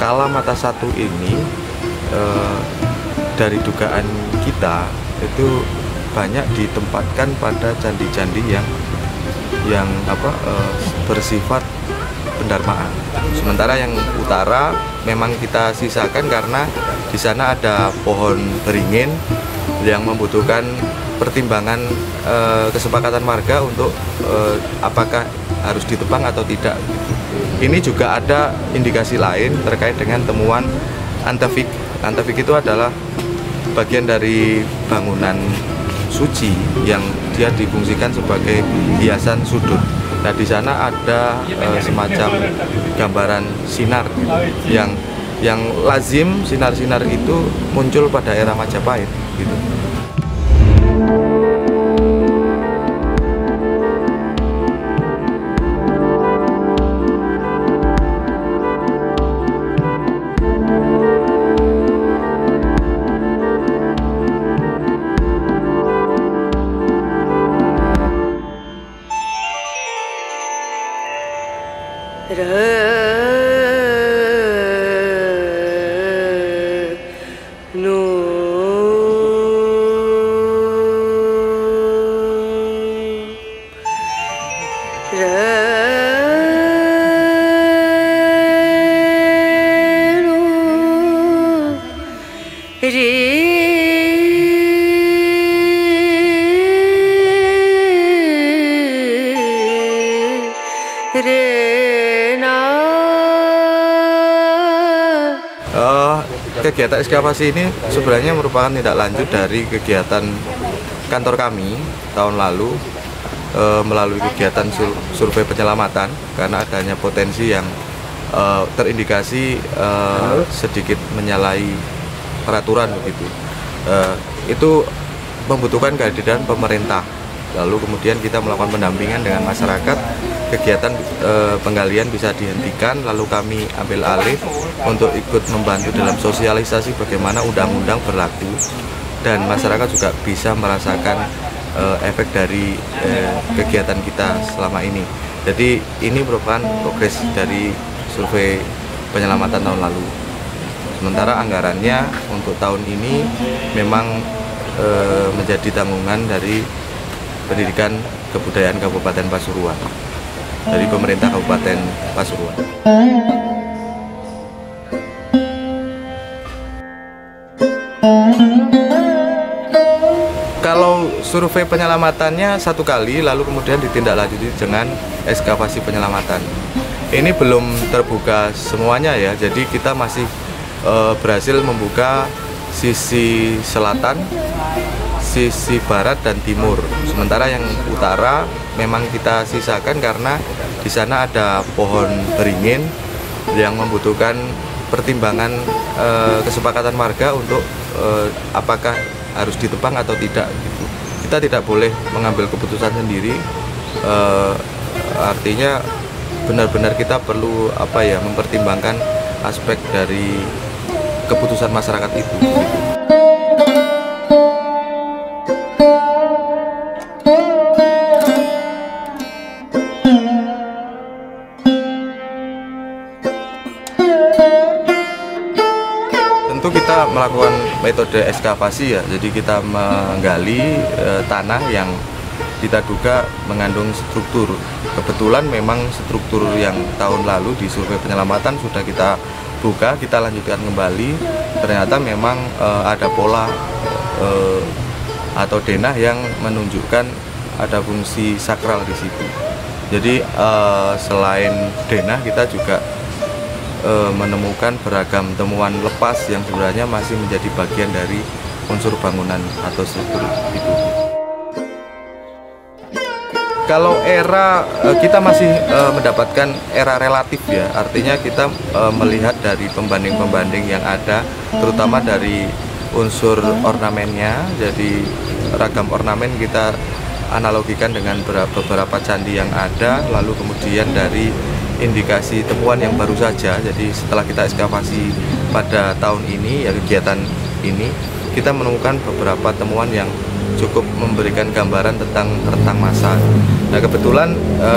Kala Mata Satu ini dari dugaan kita itu banyak ditempatkan pada candi-candi yang bersifat pendarmaan. Sementara yang utara memang kita sisakan karena di sana ada pohon beringin yang membutuhkan pertimbangan kesepakatan warga untuk apakah harus ditebang atau tidak. Ini juga ada indikasi lain terkait dengan temuan antefik. Antefik itu adalah bagian dari bangunan suci yang dia difungsikan sebagai hiasan sudut. Nah, di sana ada semacam gambaran sinar yang lazim sinar-sinar itu muncul pada era Majapahit gitu. Kegiatan ekskavasi ini sebenarnya merupakan tindak lanjut dari kegiatan kantor kami tahun lalu melalui kegiatan survei penyelamatan karena adanya potensi yang terindikasi sedikit menyalahi peraturan begitu. Itu membutuhkan kehadiran pemerintah. Lalu kemudian kita melakukan pendampingan dengan masyarakat, kegiatan penggalian bisa dihentikan, lalu kami ambil alih untuk ikut membantu dalam sosialisasi bagaimana undang-undang berlaku dan masyarakat juga bisa merasakan efek dari kegiatan kita selama ini. Jadi ini merupakan progres dari survei penyelamatan tahun lalu. Sementara anggarannya untuk tahun ini memang menjadi tanggungan dari Pendidikan Kebudayaan Kabupaten Pasuruan dari pemerintah Kabupaten Pasuruan. Kalau survei penyelamatannya satu kali, lalu kemudian ditindaklanjuti dengan ekskavasi penyelamatan. Ini belum terbuka semuanya ya, jadi kita masih berhasil membuka sisi selatan, sisi barat dan timur. Sementara yang utara memang kita sisakan karena di sana ada pohon beringin yang membutuhkan pertimbangan kesepakatan warga untuk apakah harus ditebang atau tidak gitu. Kita tidak boleh mengambil keputusan sendiri, artinya benar-benar kita perlu mempertimbangkan aspek dari keputusan masyarakat itu gitu. Tentu kita melakukan metode ekskavasi ya, jadi kita menggali tanah yang kita duga mengandung struktur. Kebetulan memang struktur yang tahun lalu di survei penyelamatan sudah kita buka, kita lanjutkan kembali. Ternyata memang ada pola atau denah yang menunjukkan ada fungsi sakral di situ. Jadi selain denah kita juga menemukan beragam temuan lepas yang sebenarnya masih menjadi bagian dari unsur bangunan atau struktur itu. Kalau era kita masih mendapatkan era relatif ya, artinya kita melihat dari pembanding-pembanding yang ada, terutama dari unsur ornamennya. Jadi ragam ornamen kita analogikan dengan beberapa candi yang ada, lalu kemudian dari indikasi temuan yang baru saja. Jadi setelah kita ekskavasi pada tahun ini ya, kegiatan ini kita menemukan beberapa temuan yang cukup memberikan gambaran tentang rentang masa. Nah kebetulan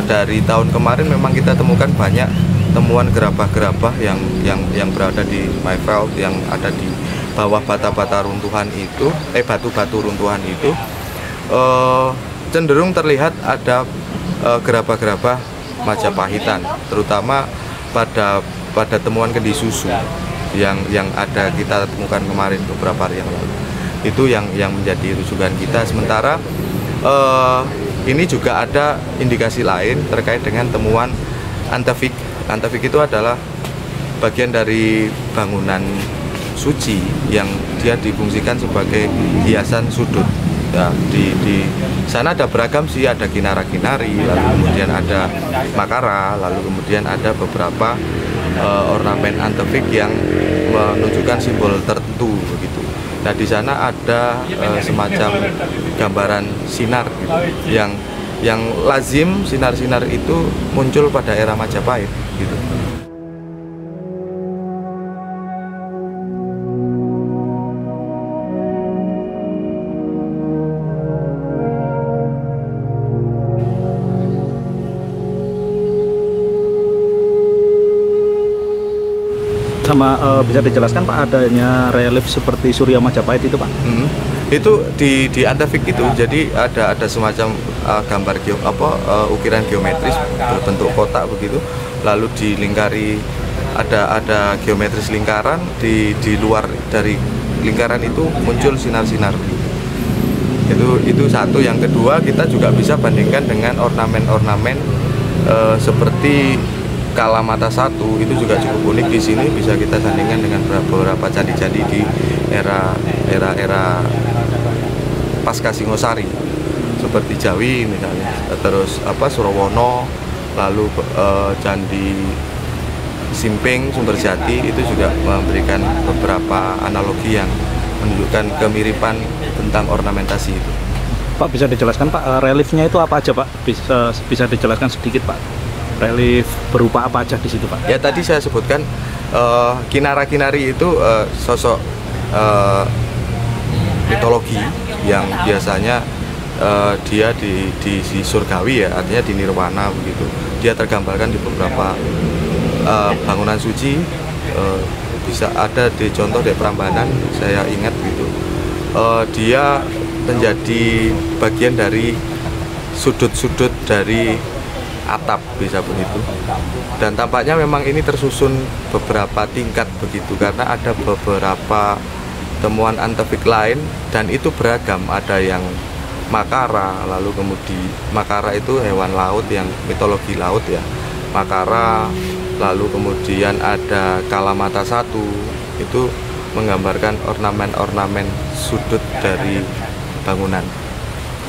dari tahun kemarin memang kita temukan banyak temuan gerabah-gerabah yang berada di Maifeld, yang ada di bawah bata-bata runtuhan itu, batu-batu runtuhan itu, cenderung terlihat ada gerabah-gerabah Majapahitan, terutama pada temuan kendi susu yang ada kita temukan kemarin beberapa hari yang lalu. Itu yang menjadi rujukan kita. Sementara ini juga ada indikasi lain terkait dengan temuan antefik. Antefik itu adalah bagian dari bangunan suci yang dia difungsikan sebagai hiasan sudut. Ya, di sana ada beragam sih, ada kinara-kinari, lalu kemudian ada makara, lalu kemudian ada beberapa ornamen antefik yang menunjukkan simbol tertentu begitu. Nah, di sana ada semacam gambaran sinar gitu, yang lazim sinar-sinar itu muncul pada era Majapahit gitu. Sama bisa dijelaskan Pak adanya relief seperti Surya Majapahit itu Pak? Itu di antefik itu, jadi ada semacam gambar ukiran geometris berbentuk kotak begitu, lalu dilingkari ada geometris lingkaran, di luar dari lingkaran itu muncul sinar-sinar. Itu satu. Yang kedua, kita juga bisa bandingkan dengan ornamen-ornamen seperti Kalamata 1, itu juga cukup unik di sini, bisa kita sandingkan dengan beberapa candi-candi di era pasca Singosari seperti Jawi misalnya, terus Surawono, lalu candi Simping, Sumberjati, itu juga memberikan beberapa analogi yang menunjukkan kemiripan tentang ornamentasi itu. Pak, bisa dijelaskan Pak reliefnya itu apa aja Pak? Bisa dijelaskan sedikit Pak? Relief berupa apa aja di situ Pak? Ya, tadi saya sebutkan kinara-kinari itu sosok mitologi yang biasanya dia di surgawi ya, artinya di nirwana begitu. Dia tergambarkan di beberapa bangunan suci, bisa ada di contoh di Prambanan, saya ingat gitu. Dia menjadi bagian dari sudut-sudut dari atap, bisa begitu, dan tampaknya memang ini tersusun beberapa tingkat begitu, karena ada beberapa temuan antefik lain dan itu beragam, ada yang makara, lalu kemudian makara itu hewan laut yang mitologi laut ya, makara, lalu kemudian ada Kalamata 1, itu menggambarkan ornamen-ornamen sudut dari bangunan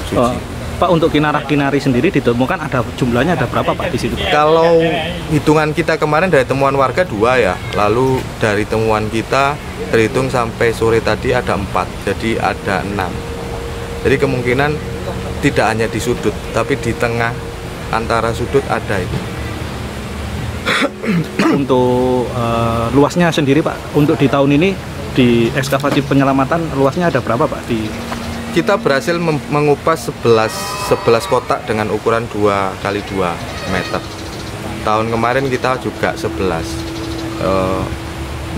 suci. Pak, untuk kinara-kinari sendiri ditemukan ada jumlahnya ada berapa Pak di situ? Kalau hitungan kita kemarin dari temuan warga 2 ya, lalu dari temuan kita terhitung sampai sore tadi ada 4, jadi ada 6. Jadi kemungkinan tidak hanya di sudut, tapi di tengah antara sudut ada itu. Untuk luasnya sendiri Pak, untuk di tahun ini di ekskavasi penyelamatan luasnya ada berapa Pak? Kita berhasil mengupas 11 kotak dengan ukuran 2x2 meter. Tahun kemarin kita juga 11.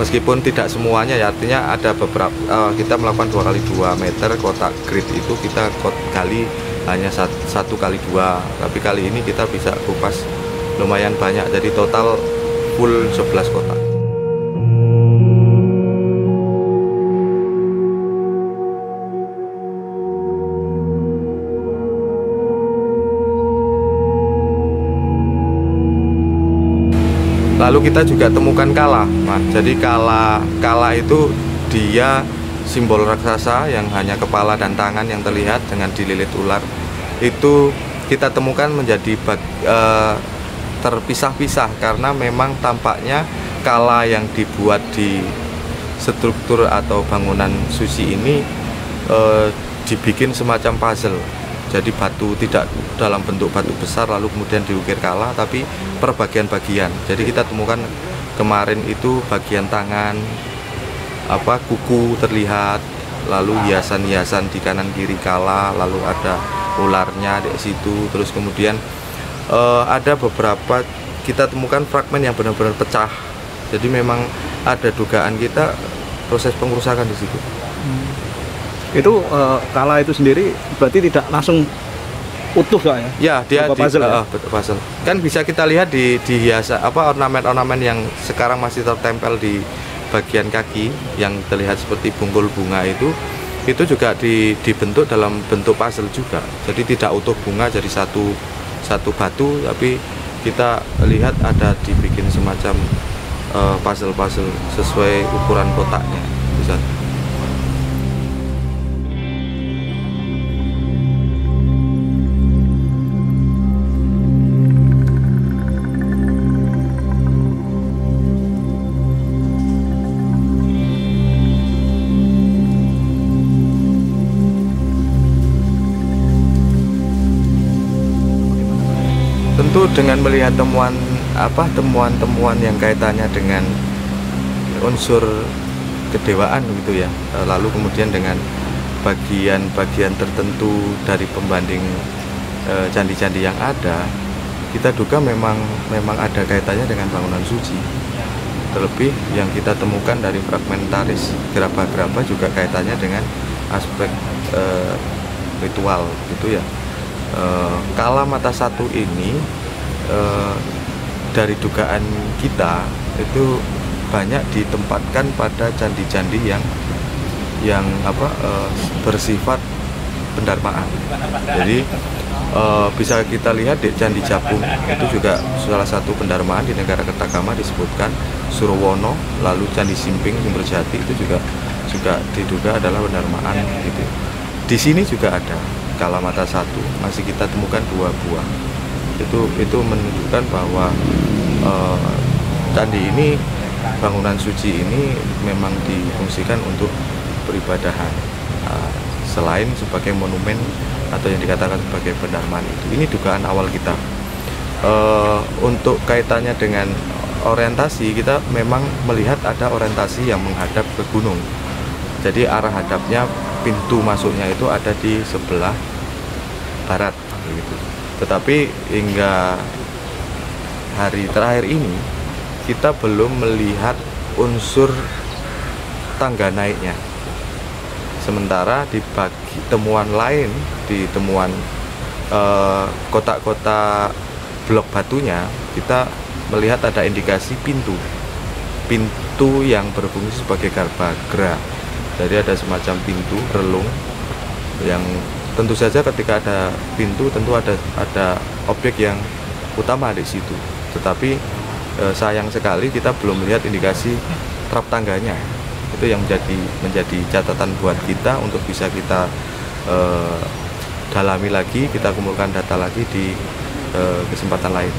Meskipun tidak semuanya ya, artinya ada beberapa kita melakukan 2x2 meter kotak grid itu kita gali hanya 1x2, tapi kali ini kita bisa kupas lumayan banyak, jadi total full 11 kotak. Lalu kita juga temukan kala. Nah, jadi kala itu dia simbol raksasa yang hanya kepala dan tangan yang terlihat dengan dililit ular. Itu kita temukan menjadi terpisah-pisah karena memang tampaknya kala yang dibuat di struktur atau bangunan suci ini dibikin semacam puzzle. Jadi batu tidak dalam bentuk batu besar lalu kemudian diukir kala, tapi per bagian-bagian. Jadi kita temukan kemarin itu bagian tangan, kuku terlihat, lalu hiasan-hiasan di kanan kiri kala, lalu ada ularnya di situ. Terus kemudian ada beberapa kita temukan fragmen yang benar-benar pecah. Jadi memang ada dugaan kita proses pengrusakan di situ. Itu kala itu sendiri berarti tidak langsung utuh Pak ya? Ya, dia berupa puzzle, ya? betul, puzzle. Kan bisa kita lihat di hiasan ornamen-ornamen yang sekarang masih tertempel di bagian kaki yang terlihat seperti bungkul bunga itu juga dibentuk dalam bentuk puzzle juga. Jadi tidak utuh bunga jadi satu batu, tapi kita lihat ada dibikin semacam puzzle-puzzle sesuai ukuran kotaknya. Bisa. Tentu dengan melihat temuan-temuan yang kaitannya dengan unsur kedewaan gitu ya, lalu kemudian dengan bagian-bagian tertentu dari pembanding candi-candi yang ada, kita duga memang ada kaitannya dengan bangunan suci. Terlebih yang kita temukan dari fragmentaris gerabah-gerabah juga kaitannya dengan aspek ritual gitu ya. Kala Mata Satu ini dari dugaan kita itu banyak ditempatkan pada candi-candi yang bersifat pendarmaan. Jadi bisa kita lihat di Candi Japung itu juga salah satu pendarmaan di negara Kertagama disebutkan Surwono, lalu Candi Simping Jati itu juga diduga adalah pendarmaan gitu. Di sini juga ada Kala Mata Satu, masih kita temukan 2 buah. Itu menunjukkan bahwa candi ini, bangunan suci ini memang difungsikan untuk peribadahan, selain sebagai monumen atau yang dikatakan sebagai pendarmaan itu. Ini dugaan awal kita. Untuk kaitannya dengan orientasi, kita memang melihat ada orientasi yang menghadap ke gunung. Jadi arah hadapnya, pintu masuknya itu ada di sebelah barat gitu. Tetapi hingga hari terakhir ini kita belum melihat unsur tangga naiknya. Sementara di temuan lain, di temuan kotak-kotak blok batunya, kita melihat ada indikasi pintu yang berfungsi sebagai garbagera. Jadi ada semacam pintu relung yang tentu saja ketika ada pintu tentu ada objek yang utama di situ. Tetapi sayang sekali kita belum melihat indikasi trap tangganya. Itu yang menjadi catatan buat kita untuk bisa kita dalami lagi, kita kumpulkan data lagi di kesempatan lain.